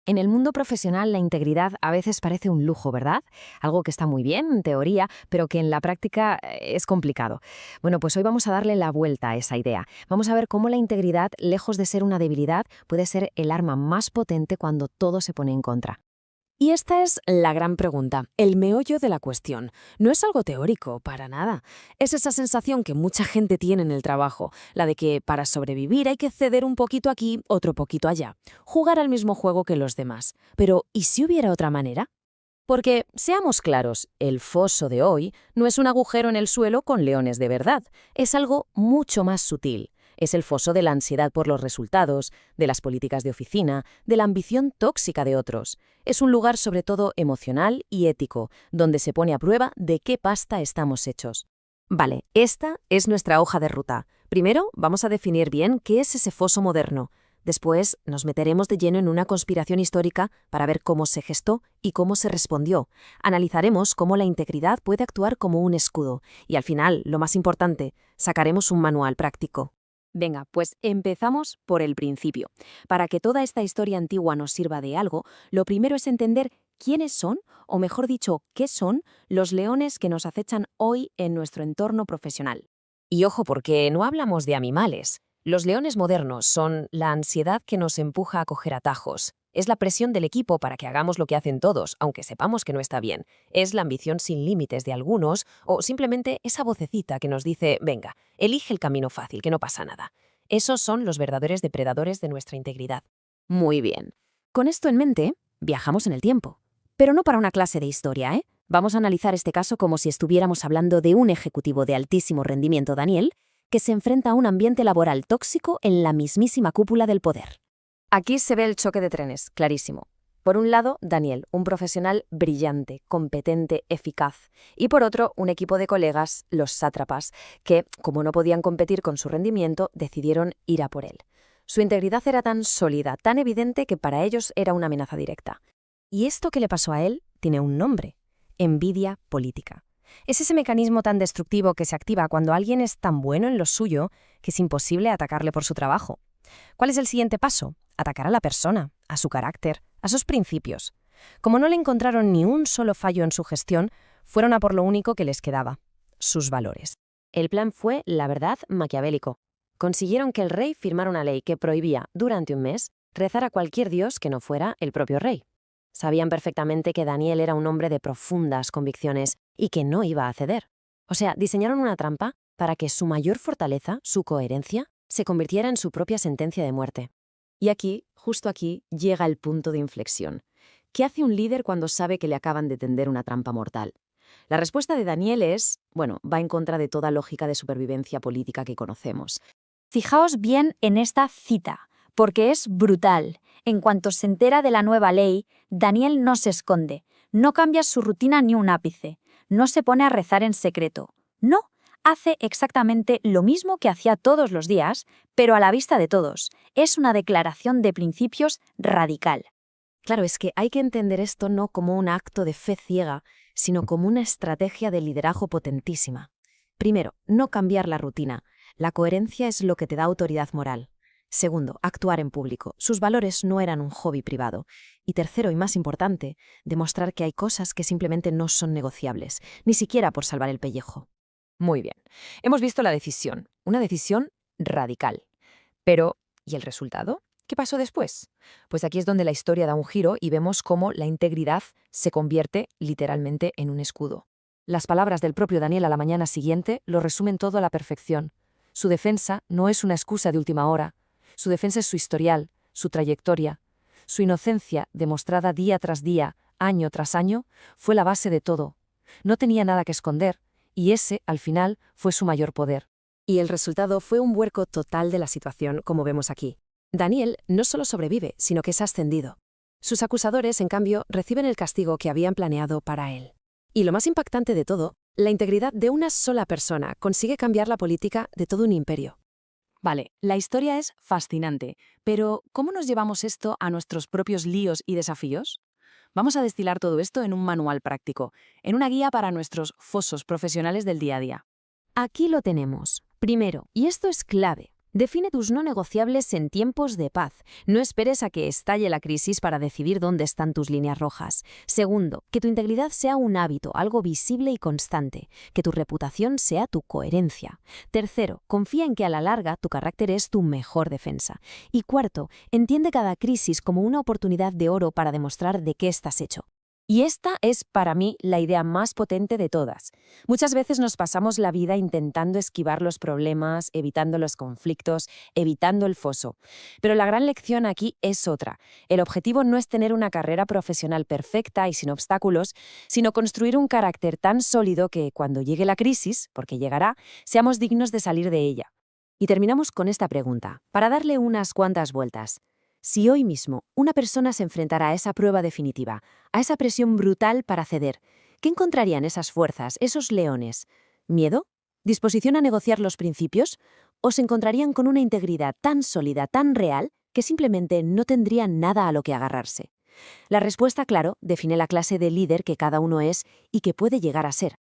En el mundo profesional la integridad a veces parece un lujo, ¿verdad? Algo que está muy bien en teoría, pero que en la práctica es complicado. Bueno, pues hoy vamos a darle la vuelta a esa idea. Vamos a ver cómo la integridad, lejos de ser una debilidad, puede ser el arma más potente cuando todo se pone en contra. Y esta es la gran pregunta, el meollo de la cuestión. No es algo teórico, para nada. Es esa sensación que mucha gente tiene en el trabajo, la de que para sobrevivir hay que ceder un poquito aquí, otro poquito allá, jugar al mismo juego que los demás. Pero, ¿y si hubiera otra manera? Porque, seamos claros, el foso de hoy no es un agujero en el suelo con leones de verdad, es algo mucho más sutil. Es el foso de la ansiedad por los resultados, de las políticas de oficina, de la ambición tóxica de otros. Es un lugar sobre todo emocional y ético, donde se pone a prueba de qué pasta estamos hechos. Vale, esta es nuestra hoja de ruta. Primero, vamos a definir bien qué es ese foso moderno. Después, nos meteremos de lleno en una conspiración histórica para ver cómo se gestó y cómo se respondió. Analizaremos cómo la integridad puede actuar como un escudo. Y al final, lo más importante, sacaremos un manual práctico. Venga, pues empezamos por el principio. Para que toda esta historia antigua nos sirva de algo, lo primero es entender quiénes son, o mejor dicho, qué son, los leones que nos acechan hoy en nuestro entorno profesional. Y ojo, porque no hablamos de animales. Los leones modernos son la ansiedad que nos empuja a coger atajos. Es la presión del equipo para que hagamos lo que hacen todos, aunque sepamos que no está bien. Es la ambición sin límites de algunos, o simplemente esa vocecita que nos dice, venga, elige el camino fácil, que no pasa nada. Esos son los verdaderos depredadores de nuestra integridad. Muy bien. Con esto en mente, viajamos en el tiempo. Pero no para una clase de historia, ¿eh? Vamos a analizar este caso como si estuviéramos hablando de un ejecutivo de altísimo rendimiento, Daniel, que se enfrenta a un ambiente laboral tóxico en la mismísima cúpula del poder. Aquí se ve el choque de trenes, clarísimo. Por un lado, Daniel, un profesional brillante, competente, eficaz. Y por otro, un equipo de colegas, los sátrapas, que, como no podían competir con su rendimiento, decidieron ir a por él. Su integridad era tan sólida, tan evidente, que para ellos era una amenaza directa. Y esto que le pasó a él tiene un nombre: envidia política. Es ese mecanismo tan destructivo que se activa cuando alguien es tan bueno en lo suyo que es imposible atacarle por su trabajo. ¿Cuál es el siguiente paso? Atacar a la persona, a su carácter, a sus principios. Como no le encontraron ni un solo fallo en su gestión, fueron a por lo único que les quedaba: sus valores. El plan fue, la verdad, maquiavélico. Consiguieron que el rey firmara una ley que prohibía, durante un mes, rezar a cualquier dios que no fuera el propio rey. Sabían perfectamente que Daniel era un hombre de profundas convicciones y que no iba a ceder. O sea, diseñaron una trampa para que su mayor fortaleza, su coherencia, se convirtiera en su propia sentencia de muerte. Y aquí, justo aquí, llega el punto de inflexión. ¿Qué hace un líder cuando sabe que le acaban de tender una trampa mortal? La respuesta de Daniel es, va en contra de toda lógica de supervivencia política que conocemos. Fijaos bien en esta cita, porque es brutal. En cuanto se entera de la nueva ley, Daniel no se esconde, no cambia su rutina ni un ápice, no se pone a rezar en secreto. No, hace exactamente lo mismo que hacía todos los días, pero a la vista de todos. Es una declaración de principios radical. Claro, es que hay que entender esto no como un acto de fe ciega, sino como una estrategia de liderazgo potentísima. Primero, no cambiar la rutina. La coherencia es lo que te da autoridad moral. Segundo, actuar en público. Sus valores no eran un hobby privado. Y tercero, y más importante, demostrar que hay cosas que simplemente no son negociables, ni siquiera por salvar el pellejo. Muy bien. Hemos visto la decisión, una decisión radical. Pero, ¿y el resultado? ¿Qué pasó después? Pues aquí es donde la historia da un giro y vemos cómo la integridad se convierte literalmente en un escudo. Las palabras del propio Daniel a la mañana siguiente lo resumen todo a la perfección. Su defensa no es una excusa de última hora. Su defensa es su historial, su trayectoria. Su inocencia, demostrada día tras día, año tras año, fue la base de todo. No tenía nada que esconder, y ese, al final, fue su mayor poder. Y el resultado fue un vuelco total de la situación, como vemos aquí. Daniel no solo sobrevive, sino que es ascendido. Sus acusadores, en cambio, reciben el castigo que habían planeado para él. Y lo más impactante de todo, la integridad de una sola persona consigue cambiar la política de todo un imperio. Vale, la historia es fascinante, pero ¿cómo nos llevamos esto a nuestros propios líos y desafíos? Vamos a destilar todo esto en un manual práctico, en una guía para nuestros fosos profesionales del día a día. Aquí lo tenemos. Primero, y esto es clave, Define tus no negociables en tiempos de paz. No esperes a que estalle la crisis para decidir dónde están tus líneas rojas. Segundo, que tu integridad sea un hábito, algo visible y constante. Que tu reputación sea tu coherencia. Tercero, confía en que a la larga tu carácter es tu mejor defensa. Y cuarto, entiende cada crisis como una oportunidad de oro para demostrar de qué estás hecho. Y esta es, para mí, la idea más potente de todas. Muchas veces nos pasamos la vida intentando esquivar los problemas, evitando los conflictos, evitando el foso. Pero la gran lección aquí es otra. El objetivo no es tener una carrera profesional perfecta y sin obstáculos, sino construir un carácter tan sólido que, cuando llegue la crisis, porque llegará, seamos dignos de salir de ella. Y terminamos con esta pregunta, para darle unas cuantas vueltas. Si hoy mismo una persona se enfrentara a esa prueba definitiva, a esa presión brutal para ceder, ¿qué encontrarían esas fuerzas, esos leones? ¿Miedo? ¿Disposición a negociar los principios? ¿O se encontrarían con una integridad tan sólida, tan real, que simplemente no tendrían nada a lo que agarrarse? La respuesta, claro, define la clase de líder que cada uno es y que puede llegar a ser.